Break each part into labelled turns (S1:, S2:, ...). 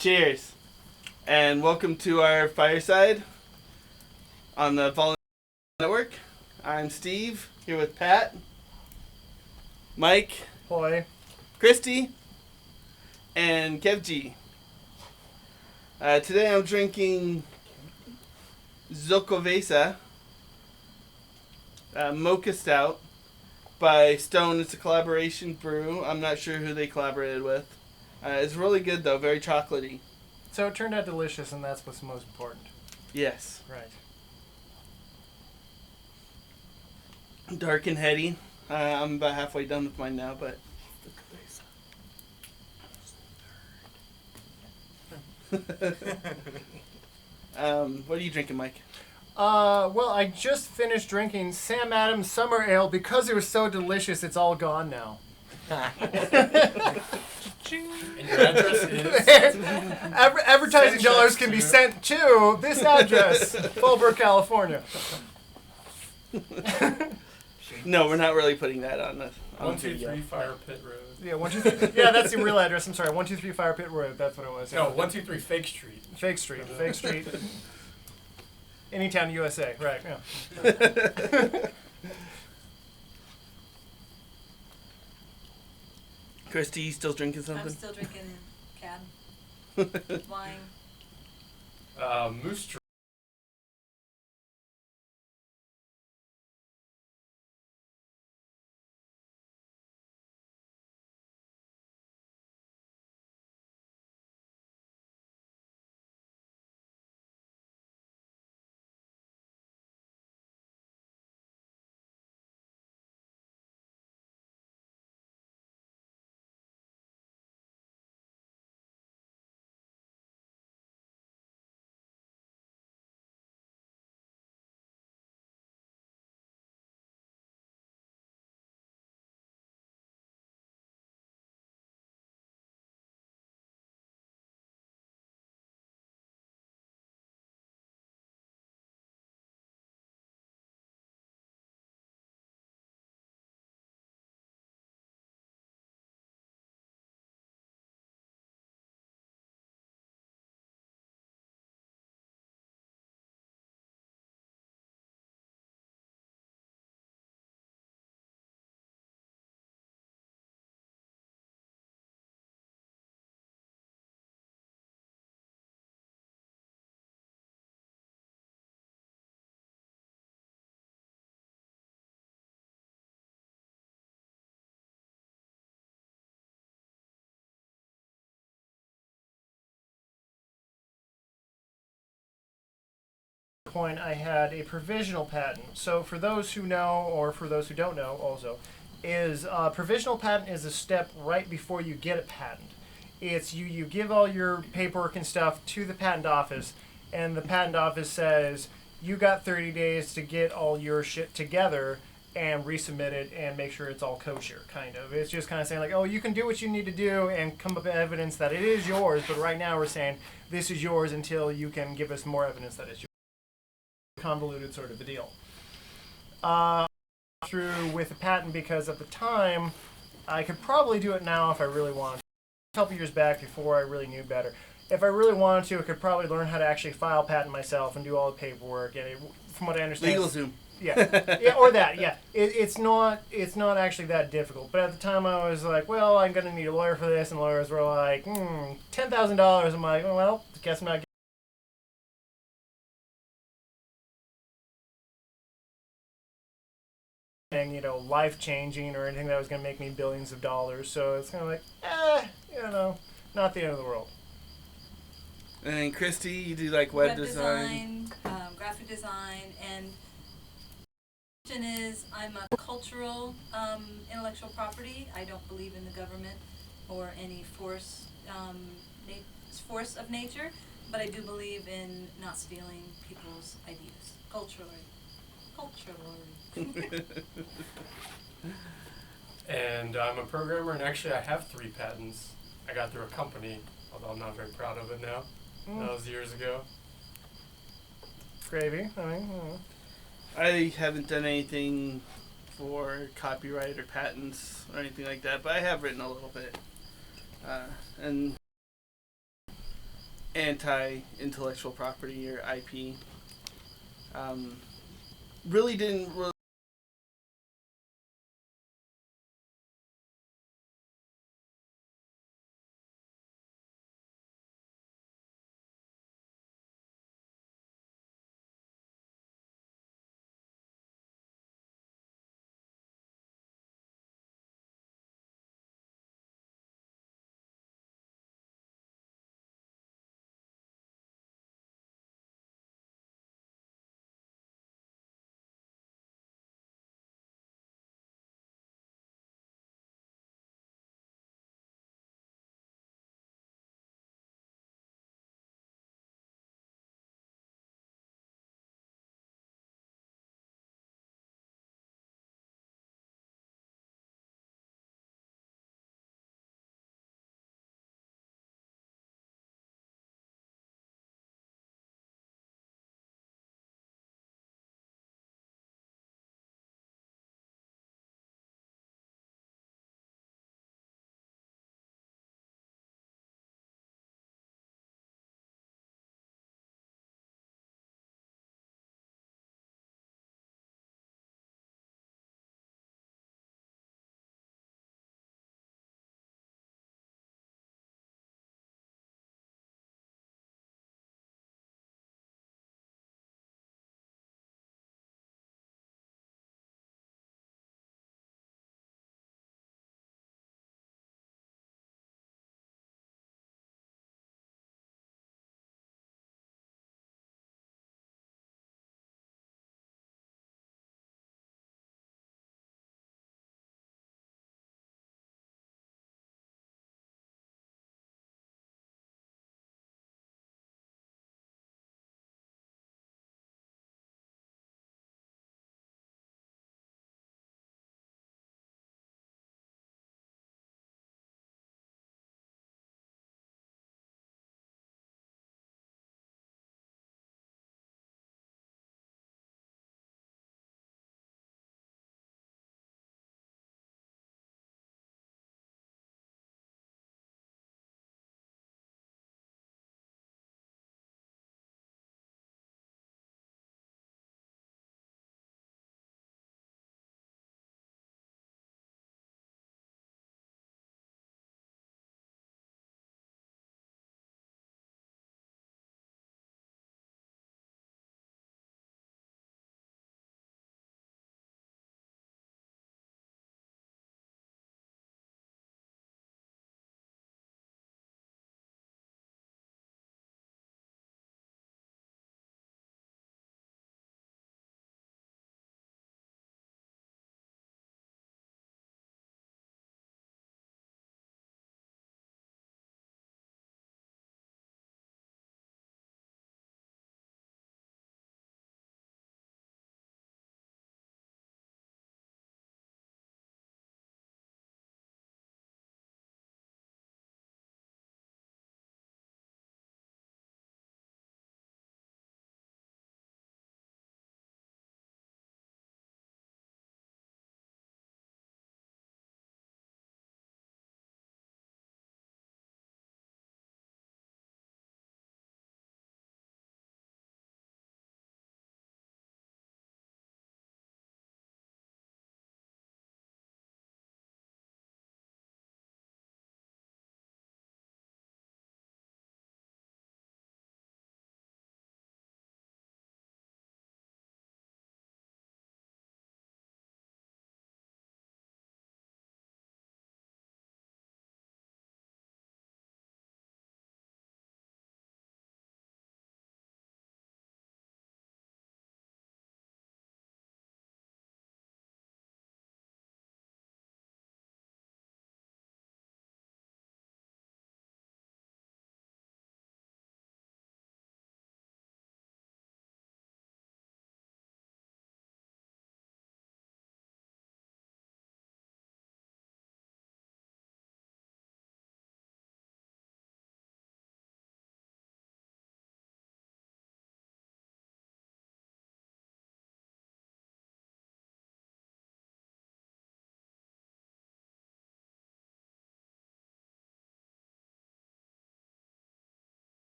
S1: Cheers. And welcome to our fireside on the Volunteer Network. I'm Steve, here with Pat, Mike,
S2: Hoi.
S1: Christy, and Kev G. Today I'm drinking Zokovesa Mocha Stout by Stone. It's a collaboration brew. I'm not sure who they collaborated with. It's really good though, very chocolatey.
S2: So it turned out delicious, and that's what's most important.
S1: Yes.
S2: Right.
S1: Dark and heady. I'm about halfway done with mine now, but... what are you drinking, Mike?
S2: Well, I just finished drinking Sam Adams Summer Ale because it was so delicious. It's all gone now.
S3: And your address is?
S2: Advertising dollars can be sent to this address, Fallbrook, California.
S1: No, we're not really putting that on the
S3: 123 Fire Pit Road.
S2: Yeah, 123. Yeah, that's the real address. I'm sorry, 123 Fire Pit Road. That's what it was.
S3: No, 123 Fake Street.
S2: Fake Street. Fake Street. Anytown, USA. Right. Yeah.
S1: Christy, you still drinking something?
S4: I'm still drinking cab. Wine.
S3: Moose Tree.
S2: Point, I had a provisional patent. So for those who know, or for those who don't know also, is provisional patent is a step right before you get a patent. It's you give all your paperwork and stuff to the patent office, and the patent office says, you got 30 days to get all your shit together and resubmit it and make sure it's all kosher, kind of. It's just kind of saying like, oh, you can do what you need to do and come up with evidence that it is yours, but right now we're saying this is yours until you can give us more evidence that it's yours. Convoluted sort of a deal. Through with a patent because at the time I could probably do it now if I really wanted to. A couple years back before I really knew better. If I really wanted to, I could probably learn how to actually file patent myself and do all the paperwork. And from what I understand,
S1: LegalZoom.
S2: Yeah, yeah, or that. Yeah, it's not actually that difficult. But at the time I was like, well, I'm gonna need a lawyer for this, and lawyers were like, $10,000. I'm like, well, guess I'm not. Life-changing or anything that was going to make me billions of dollars. So it's kind of like, not the end of the world.
S1: And Christy, you do like web
S4: design, graphic design, and the question is, I'm a cultural intellectual property. I don't believe in the government or any force of nature, but I do believe in not stealing people's ideas culturally.
S3: And I'm a programmer, and actually I have 3 patents I got through a company, although I'm not very proud of it now. That was years ago.
S2: Gravy.
S1: I haven't done anything for copyright or patents or anything like that, but I have written a little bit. And anti-intellectual property or IP. Really didn't really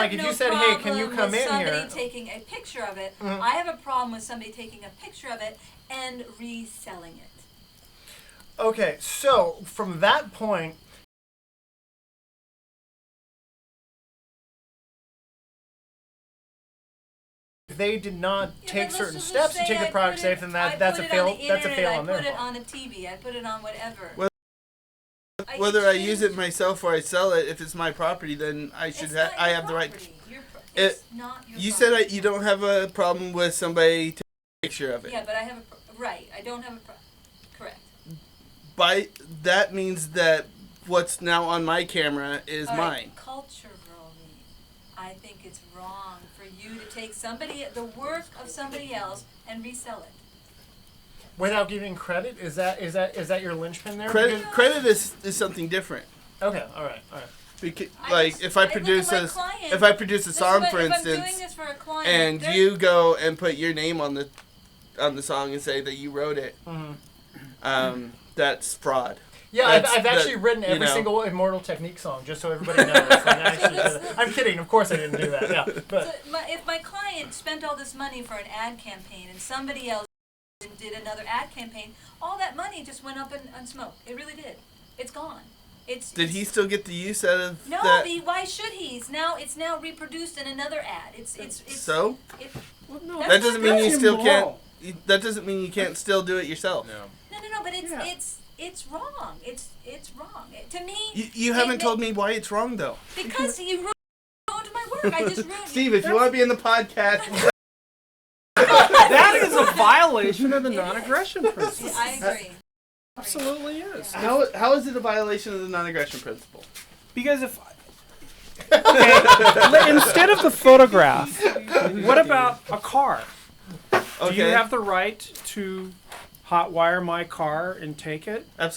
S2: like if you said, "Hey, can you come in
S4: somebody
S2: here?"
S4: taking a picture of it.
S2: Mhm.
S4: I have a problem with somebody taking a picture of it and reselling it.
S2: Okay, so from that point, if they did not
S4: Yeah,
S2: take
S4: but
S2: certain
S4: let's just
S2: steps to
S4: say
S2: take the
S4: I
S2: product
S4: put
S2: safe,
S4: it-
S2: then
S4: I
S2: that's
S4: put
S2: a
S4: it
S2: fail.
S4: on the
S2: That's a
S4: internet,
S2: fail on
S4: I
S2: their
S4: put it
S2: part.
S4: on a TV. I put it on whatever.
S1: Well, Whether I use it myself or I sell it, if it's my property, then I should
S4: It's not
S1: I
S4: your
S1: have the right.
S4: property. It's not your
S1: You
S4: property.
S1: said you don't have a problem with somebody taking a picture of it.
S4: Yeah, but I have right. I don't have correct.
S1: By that means that what's now on my camera is
S4: All right,
S1: mine.
S4: culturally, I think it's wrong for you to take the work of somebody else and resell it.
S2: Without giving credit, is that your linchpin there?
S1: Credit is something different.
S2: Okay, all right.
S1: Because,
S4: I look at my client,
S1: if I produce a song, for
S4: if I'm
S1: instance,
S4: doing this for a client,
S1: and
S4: they're-
S1: you go and put your name on the song and say that you wrote it, that's fraud.
S2: Yeah, I've actually written every
S1: you know.
S2: single Immortal Technique song, just so everybody knows. Like, I actually did it. I'm kidding. Of course I didn't do that. Yeah, but
S4: if my client spent all this money for an ad campaign and somebody else did another ad campaign, all that money just went up in smoke. It really did. It's gone.
S1: Did he still get the use out of
S4: No,
S1: that?
S4: why should he? It's now reproduced in another ad. It's
S1: So?
S5: Well, no,
S1: That doesn't mean you still
S5: immoral.
S1: can't. That doesn't mean you can't still do it yourself.
S3: No.
S4: No, but
S5: Yeah.
S4: it's wrong. It's wrong. To me,
S1: You haven't told me why it's wrong though.
S4: because you ruined my work. I just ruined
S1: Steve, if you want to be in the podcast,
S5: That is a violation of the non-aggression principle.
S4: I agree.
S5: Absolutely is.
S1: how is it a violation of the non-aggression principle?
S5: Because if instead of the photograph, what about a car? Do you have the right to hotwire my car and take it?
S1: Absolutely.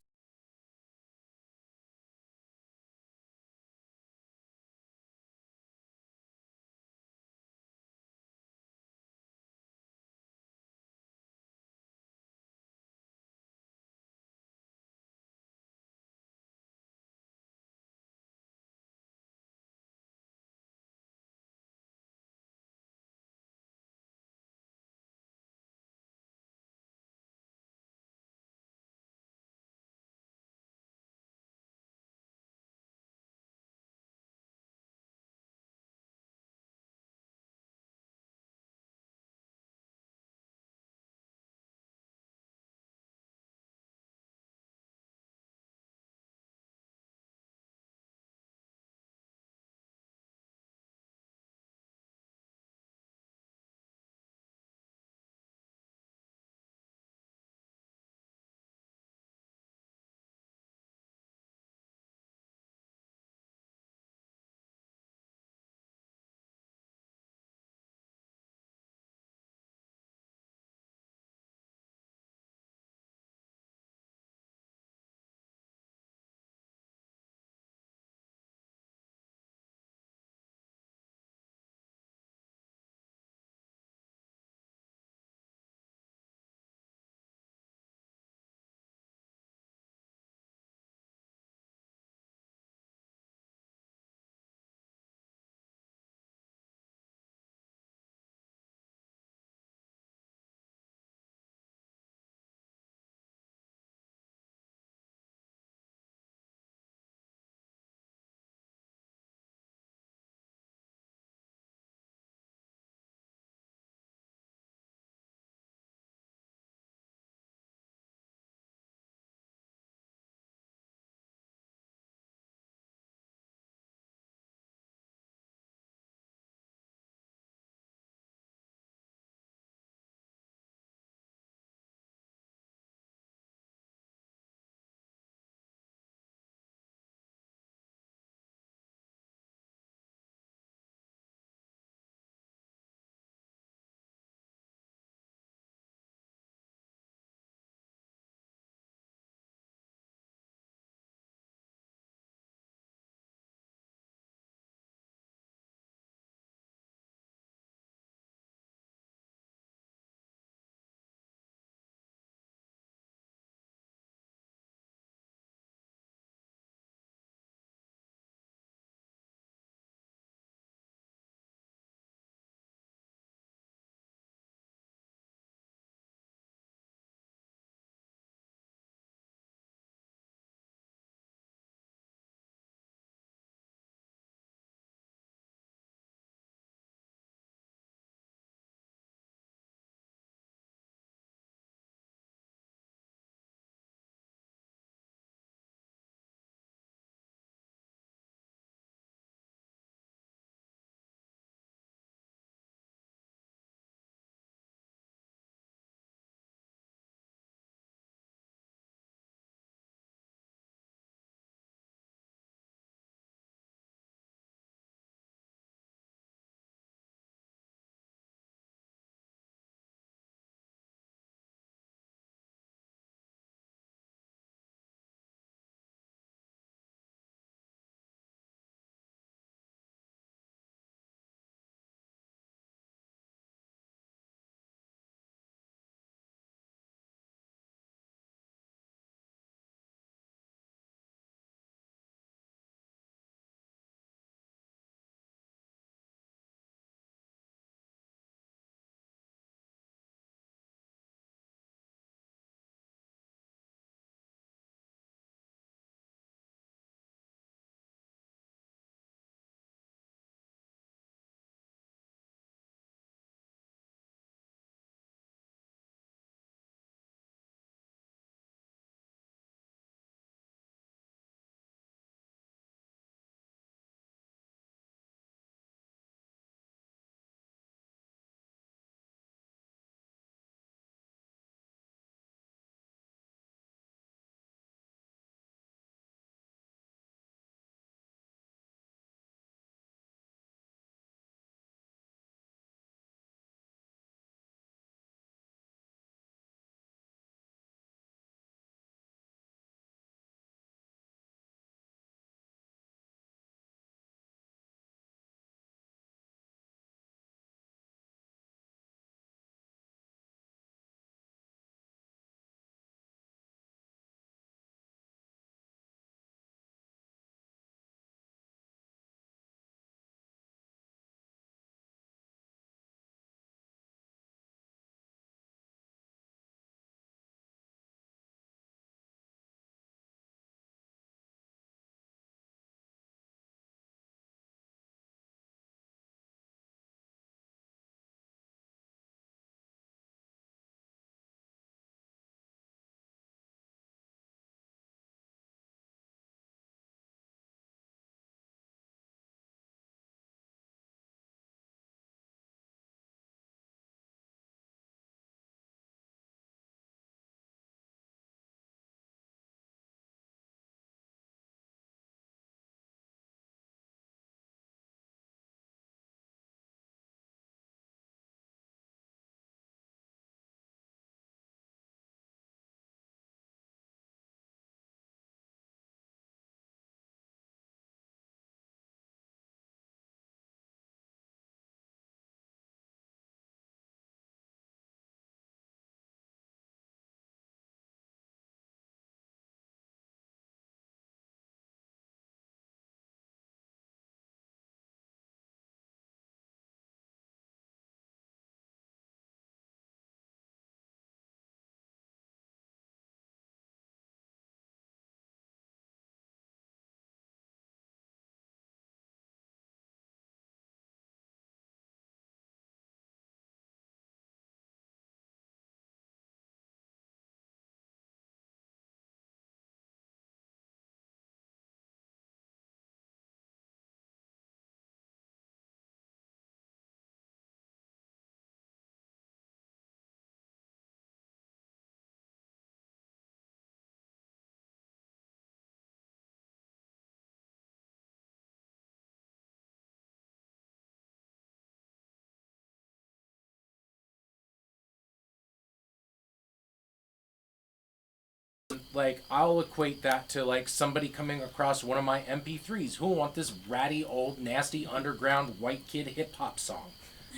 S6: like, I'll equate that to, like, somebody coming across one of my MP3s. Who want this ratty, old, nasty, underground, white kid hip-hop song?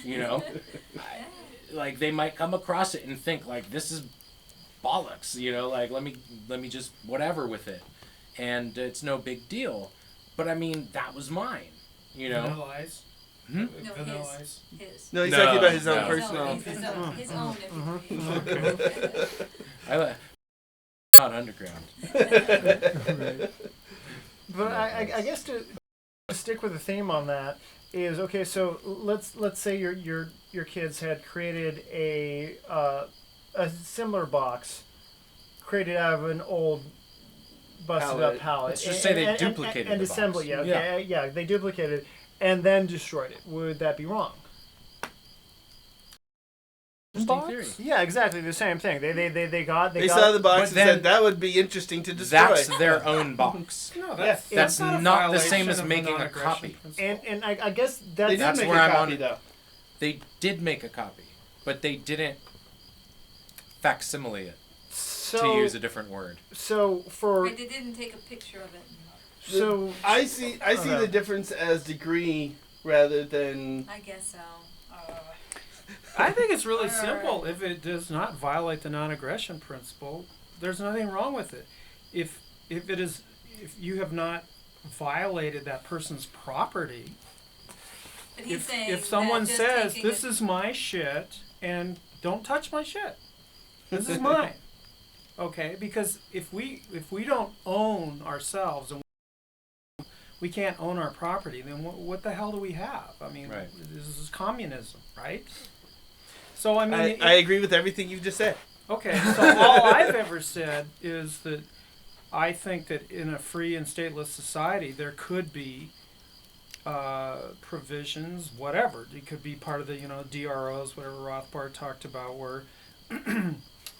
S6: You know? Like, they might come across it and think, like, this is bollocks, you know? Like, let me just whatever with it. And it's no big deal. But, I mean, that was mine, you know?
S5: Vanilla Ice.
S4: No,
S5: Vanilla Ice.
S4: his.
S1: No, he's
S6: No,
S1: talking about his own
S6: no.
S1: personal.
S4: His own MP3.
S6: Not underground.
S2: But I guess to stick with the theme on that is okay. So let's say your kids had created a similar box, created out of an old busted up pallet.
S6: Let's just say they duplicated
S2: and
S6: the
S2: assembled.
S6: box.
S2: Yeah, okay, yeah, they duplicated it and then destroyed it. Would that be wrong?
S6: Interesting theory.
S2: Yeah, exactly the same thing. They got
S1: Saw the box
S6: But
S1: and
S6: then-
S1: said that would be interesting to destroy.
S6: That's their own box.
S5: No,
S2: that's
S6: not the same as making a copy.
S2: and I guess
S1: They did
S6: That's
S1: make
S6: where
S1: a
S6: I'm
S1: copy
S6: on-
S1: though.
S6: They did make a copy, but they didn't facsimile it,
S2: so
S6: to use a different word.
S2: so for
S4: But they didn't take a picture of it.
S2: so
S1: I see
S2: Okay.
S1: the difference as degree rather than.
S4: I guess so.
S5: I think it's really simple. If it does not violate the non-aggression principle, there's nothing wrong with it. If you have not violated that person's property,
S4: But he's saying
S5: if someone
S4: that just
S5: says
S4: taking
S5: this
S4: a-
S5: is my shit and don't touch my shit, this is mine, okay? Because if we don't own ourselves and we can't own our property, then what the hell do we have? I mean,
S6: Right.
S5: this is communism, right? So I mean,
S1: I agree with everything you just said.
S5: okay. So all I've ever said is that I think that in a free and stateless society there could be provisions, whatever. It could be part of the DROs, whatever Rothbard talked about, where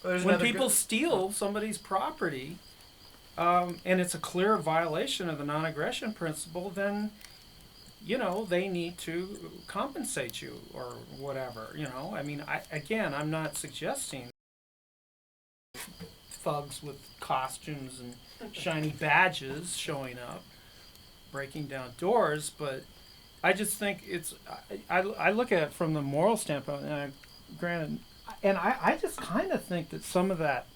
S5: when people steal somebody's property, and it's a clear violation of the non-aggression principle, then they need to compensate you or whatever. I mean, I'm not suggesting thugs with costumes and shiny badges showing up, breaking down doors, but I just think I look at it from the moral standpoint, and I just kind of think that some of that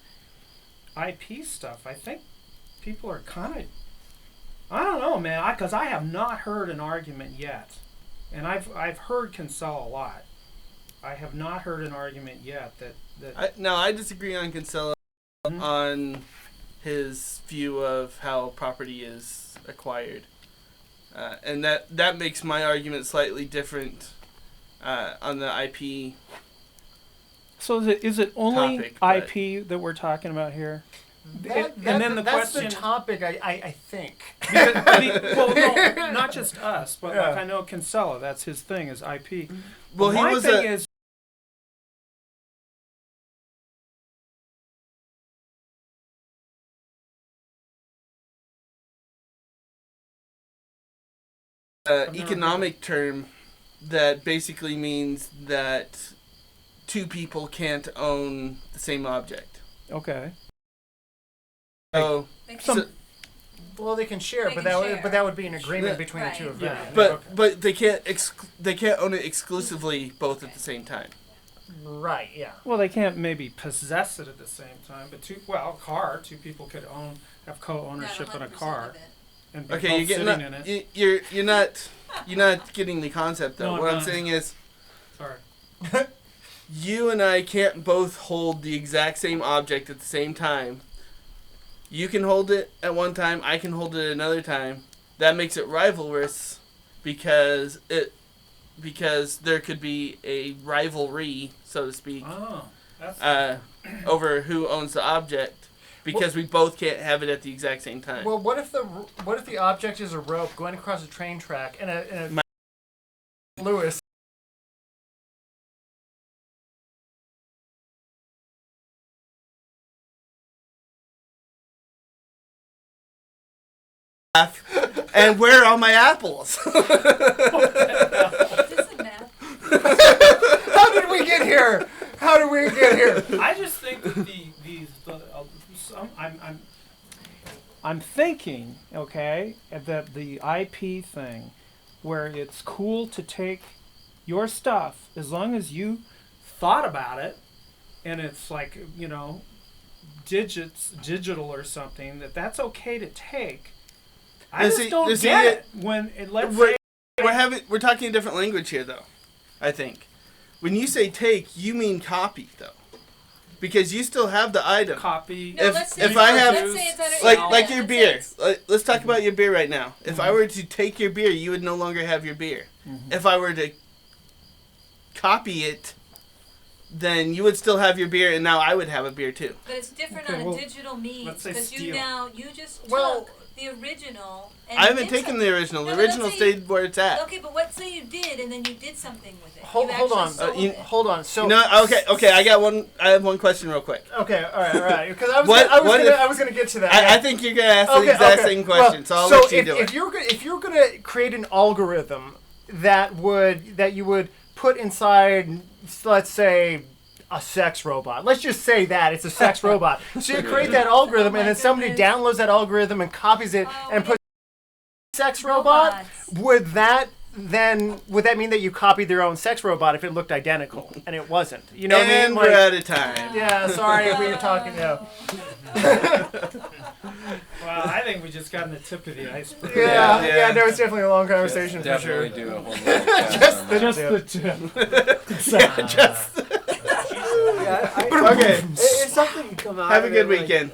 S5: IP stuff, I think people are kind of, I don't know, man, because I have not heard an argument yet, and I've heard Kinsella a lot. I have not heard an argument yet that
S1: I disagree on Kinsella on his view of how property is acquired, and that makes my argument slightly different on the IP.
S5: So is it only
S1: topic, but-
S5: IP that we're talking about here?
S2: That's
S5: question.
S2: the topic. I think.
S5: Well, no, not just us, but
S2: Yeah.
S5: like I know Kinsella, that's his thing, is IP.
S1: Well,
S5: My
S1: he was
S5: thing is,
S1: economic term that basically means that two people can't own the same object.
S5: okay.
S1: So,
S4: They can-
S1: so
S2: Well, they can share,
S4: They
S2: but
S4: can share.
S2: that would be an agreement
S1: Yeah.
S2: between the two of them.
S5: Yeah.
S1: but they can't own it exclusively both at the same time.
S2: Right. Yeah.
S5: Well, they can't maybe possess it at the same time, but a car, two people could have co-ownership
S4: got
S5: in a
S4: 100%
S5: car
S4: of it.
S5: and be
S1: Okay,
S5: both
S1: you're getting
S5: sitting in it.
S1: you're not getting the concept though.
S5: No,
S1: what
S5: I'm
S1: I'm
S5: not.
S1: saying is,
S5: Sorry.
S1: you and I can't both hold the exact same object at the same time. You can hold it at one time, I can hold it at another time. That makes it rivalrous because there could be a rivalry, so to speak,
S5: Oh, that's
S1: over who owns the object because we both can't have it at the exact same time.
S2: Well, what if the object is a rope going across a train track and a Lewis?
S1: And where are my apples?
S4: Just a map.
S2: How did we get here? How did we get here?
S5: I just think that I'm thinking, okay, that the IP thing, where it's cool to take your stuff as long as you thought about it, and it's like, you know, digital or something, that's okay to take. I just don't get it when let's say
S1: we're talking a different language here, though. I think when you say take, you mean copy, though. Because you still have the item.
S5: Copy.
S4: No,
S1: If I have like your beer,
S4: Let's
S1: let's talk about your beer right now. If I were to take your beer, you would no longer have your beer. If I were to copy it, then you would still have your beer, and now I would have a beer too.
S4: But it's different on a digital means
S5: let's say
S4: because you just
S2: Well,
S4: took the original. And
S1: I haven't
S4: did
S1: taken
S4: something.
S1: the original.
S4: No,
S1: The
S4: no,
S1: original
S4: let's say
S1: stayed where it's at.
S4: Okay, but what say you did, and then you did something with it.
S2: Hold
S4: You
S2: on.
S4: actually sold it.
S2: Hold on. So
S1: No, okay. I have one question real quick.
S2: Okay, all right. Because I was gonna get to that.
S1: I think you're gonna ask the exact same question, so I'll let you do it.
S2: If you're gonna create an algorithm that you would put inside, let's say, a sex robot. Let's just say that it's a sex robot. So you create that algorithm, and then somebody downloads that algorithm and copies it and puts sex robot. Would that mean that you copied their own sex robot if it looked identical and it wasn't? You know what I mean?
S1: And we're out of time.
S2: Yeah, sorry, we were talking now.
S5: Well, I think we just got on the tip of the iceberg.
S2: Yeah, no, it's definitely a long conversation for sure.
S6: Definitely do a whole nother
S5: Just the tip.
S2: Okay,
S7: It's something you come out
S1: Have a
S7: of
S1: good
S7: it, like-
S1: weekend.